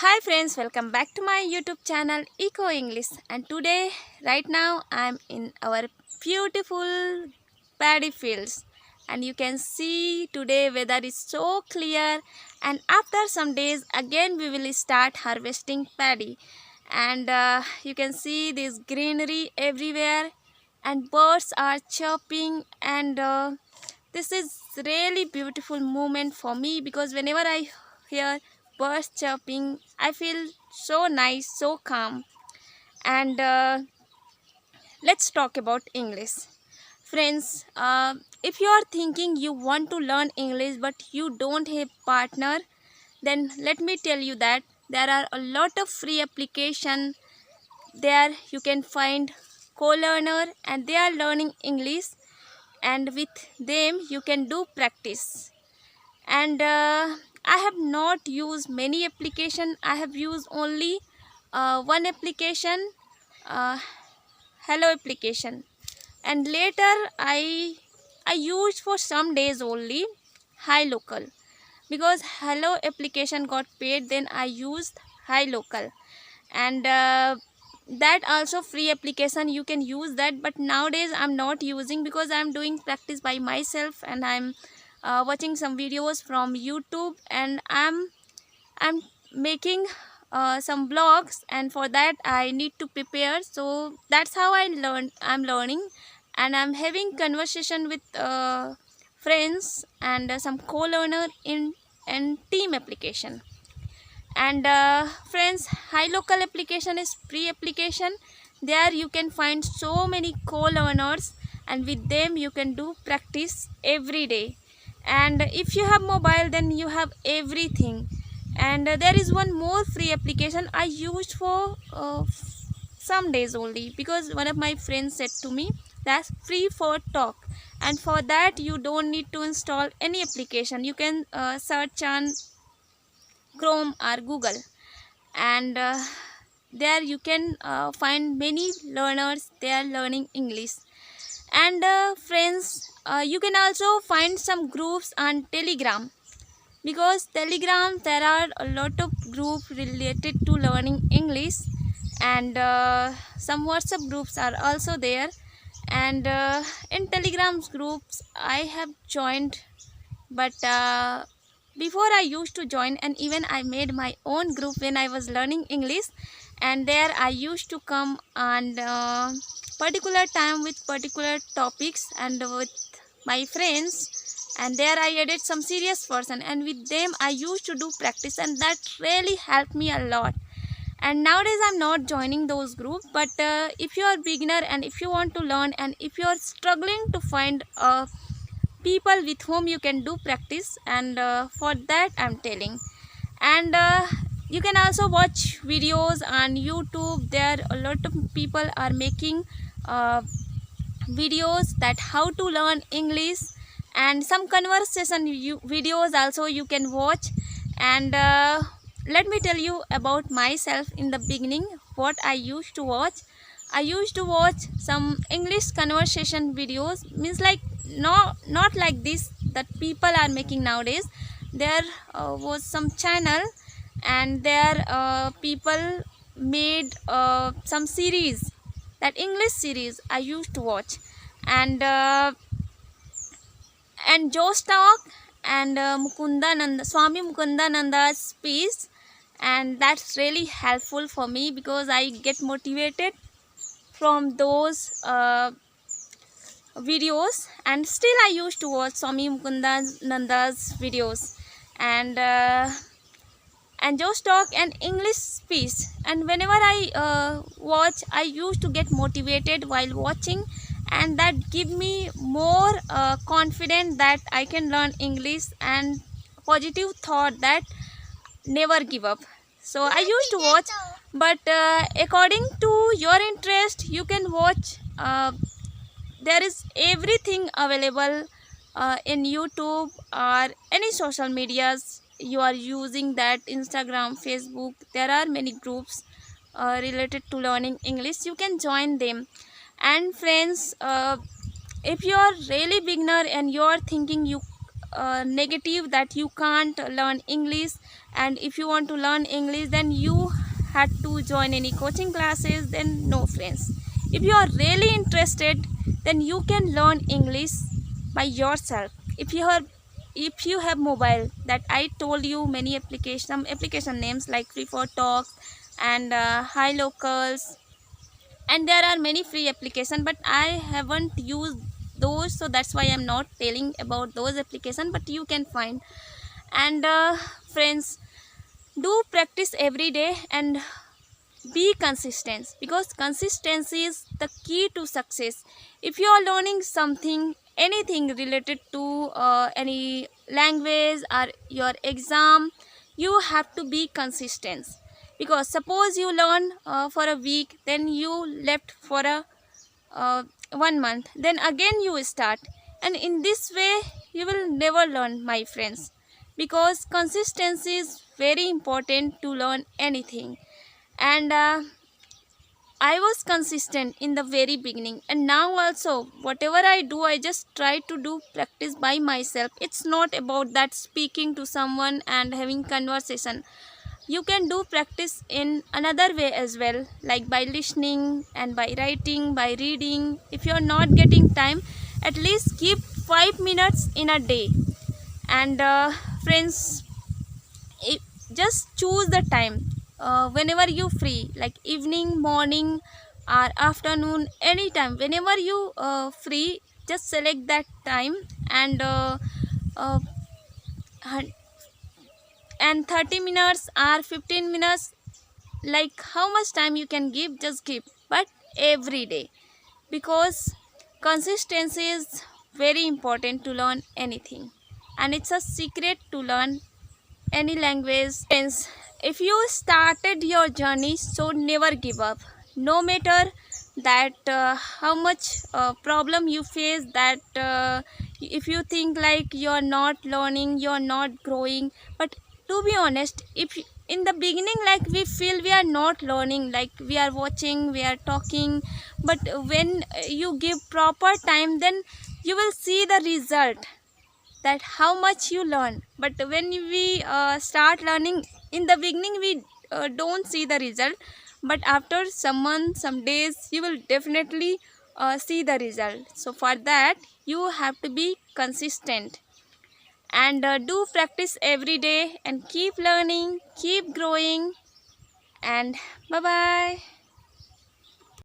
Hi friends, welcome back to my YouTube channel Eco English, and today right now I'm in our beautiful paddy fields, and you can see today weather is so clear, and after some days again we will start harvesting paddy, and you can see this greenery everywhere and birds are chirping, and this is really beautiful moment for me because whenever I hear birds chirping I feel so nice, so calm. And let's talk about English. Friends, if you are thinking you want to learn English but you don't have partner, then let me tell you that there are a lot of free application there. You can find co-learner and they are learning English, and with them you can do practice. And I have not used many application. I have used only one application, uh, hello application, and later I used for some days only hi local, because hello application got paid, then I used hi local. And that also free application, you can use that, but nowadays I'm not using because I'm doing practice by myself, and I'm watching some videos from YouTube, and I'm making some vlogs, and for that I need to prepare. So that's how I'm learning, and I'm having conversation with friends and some co-learner in and team application. And friends, hi local application is free application. There you can find so many co-learners, and with them you can do practice every day. And if you have mobile, then you have everything. And there is one more free application I used for some days only, because one of my friends said to me that's free for talk, and for that you don't need to install any application. You can search on Chrome or Google, and there you can find many learners. They are learning English. And friends, you can also find some groups on Telegram, because Telegram there are a lot of groups related to learning English, and some WhatsApp groups are also there. And in Telegram's groups I have joined, but before I used to join, and even I made my own group when I was learning English, and there I used to come on particular time with particular topics and with my friends, and there I added some serious person, and with them I used to do practice, and that really helped me a lot. And nowadays I'm not joining those groups, but if you are beginner and if you want to learn, and if you are struggling to find people with whom you can do practice, and for that I'm telling. And you can also watch videos on YouTube. There a lot of people are making videos that how to learn English, and some conversation videos also you can watch. And let me tell you about myself. In the beginning, what I used to watch, I used to watch some English conversation videos, means like not like this that people are making nowadays. There was some channel, and there people made some series, that English series I used to watch. And Joe's talk, and Swami Mukundananda's speech, and that's really helpful for me because I get motivated from those videos. And still I used to watch Swami Mukundananda's videos, and Joe's talk and English speech. And whenever I watch, I used to get motivated while watching, and that give me more confident that I can learn English, and positive thought that never give up. So I used to watch, but according to your interest you can watch. There is everything available in YouTube or any social medias you are using, that Instagram, Facebook. There are many groups related to learning English. You can join them. And friends, if you are really beginner and you are thinking negative that you can't learn English, and if you want to learn English then you had to join any coaching classes, then no friends. If you are really interested, then you can learn English by yourself. If you have mobile, that I told you many some application names like Free for Talk and Hi Locals, and there are many free applications, but I haven't used those, so that's why I'm not telling about those applications, but you can find. And friends, do practice every day and be consistent, because consistency is the key to success. If you are learning something, anything related to any language or your exam, you have to be consistent. Because suppose you learn for a week, then you left for a 1 month, then again you start, and in this way you will never learn, my friends. Because consistency is very important to learn anything. And I was consistent in the very beginning, and now also whatever I do, I just try to do practice by myself. It's not about that speaking to someone and having conversation. You can do practice in another way as well, like by listening and by writing, by reading. If you're not getting time, at least keep 5 minutes in a day. And friends, just choose the time whenever you free, like evening, morning or afternoon, anytime whenever you free, just select that time. And uh, hun- and 30 minutes or 15 minutes, like how much time you can give, just give, but every day. Because consistency is very important to learn anything, and it's a secret to learn any language. Friends, if you started your journey, so never give up. No matter that how much problem you face, that if you think like you're not learning, you're not growing. But to be honest, in the beginning, like we feel we are not learning, like we are watching, we are talking, but when you give proper time, then you will see the result, that how much you learn. But when we start learning, in the beginning we don't see the result, but after some months, some days, you will definitely see the result. So for that, you have to be consistent, and do practice every day, and keep learning, keep growing. And bye bye.